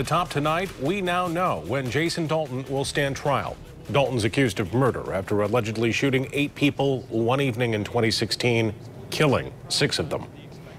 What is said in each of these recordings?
the top tonight, we now know when Jason Dalton will stand trial. Dalton's accused of murder after allegedly shooting 8 people one evening in 2016, killing 6 of them.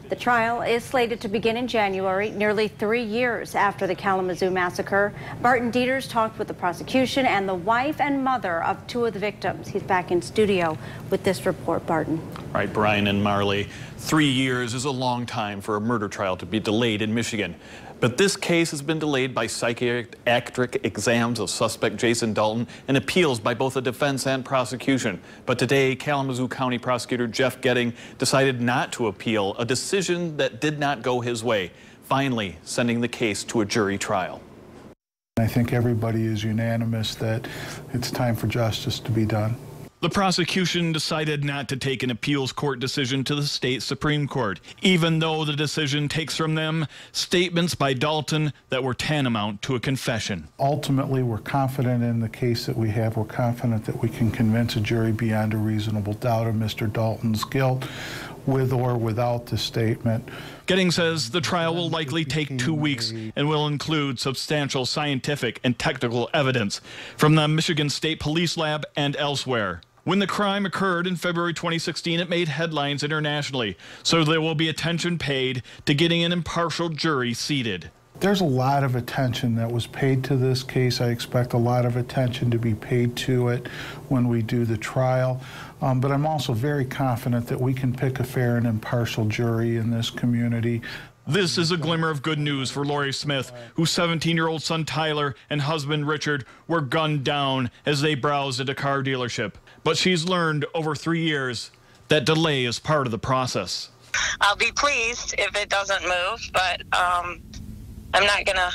The trial is slated to begin in January, nearly 3 years after the Kalamazoo massacre. Barton Dieters talked with the prosecution and the wife and mother of 2 of the victims. He's back in studio with this report, Barton. Right, Brian and Marley, 3 years is a long time for a murder trial to be delayed in Michigan. But this case has been delayed by psychiatric exams of suspect Jason Dalton and appeals by both the defense and prosecution. But today, Kalamazoo County Prosecutor Jeff Getting decided not to appeal, a decision that did not go his way, finally sending the case to a jury trial. I think everybody is unanimous that it's time for justice to be done. The prosecution decided not to take an appeals court decision to the state Supreme Court, even though the decision takes from them statements by Dalton that were tantamount to a confession. Ultimately, we're confident in the case that we have. We're confident that we can convince a jury beyond a reasonable doubt of Mr. Dalton's guilt, with or without the statement. Getting says the trial will likely take 2 weeks and will include substantial scientific and technical evidence from the Michigan State Police Lab and elsewhere. When the crime occurred in February 2016, it made headlines internationally, so there will be attention paid to getting an impartial jury seated. There's a lot of attention that was paid to this case. I expect a lot of attention to be paid to it when we do the trial. But I'm also very confident that we can pick a fair and impartial jury in this community. This is a glimmer of good news for Lori Smith, whose 17-year-old son Tyler and husband Richard were gunned down as they browsed at a car dealership. But she's learned over 3 years that delay is part of the process. I'll be pleased if it doesn't move, but I'm not going to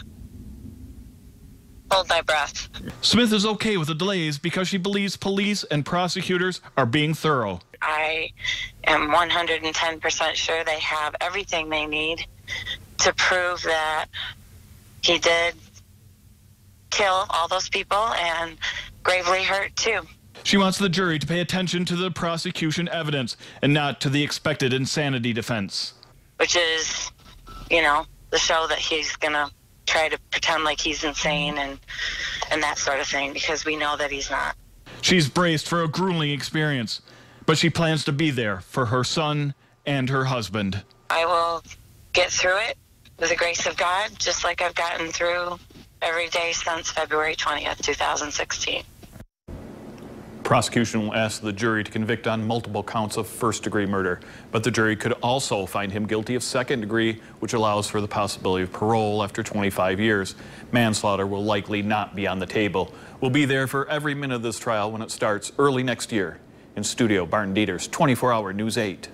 hold my breath. Smith is okay with the delays because she believes police and prosecutors are being thorough. I am 110% sure they have everything they need to prove that he did kill all those people and gravely hurt too. She wants the jury to pay attention to the prosecution evidence and not to the expected insanity defense. Which is, you know, the show that he's going to try to pretend like he's insane and that sort of thing, because we know that he's not. She's braced for a grueling experience, but she plans to be there for her son and her husband. I will get through it with the grace of God, just like I've gotten through every day since February 20th, 2016. Prosecution will ask the jury to convict on multiple counts of first-degree murder, but the jury could also find him guilty of second-degree, which allows for the possibility of parole after 25 years. Manslaughter will likely not be on the table. We'll be there for every minute of this trial when it starts early next year. In studio, Barton Dieters, 24-Hour News 8.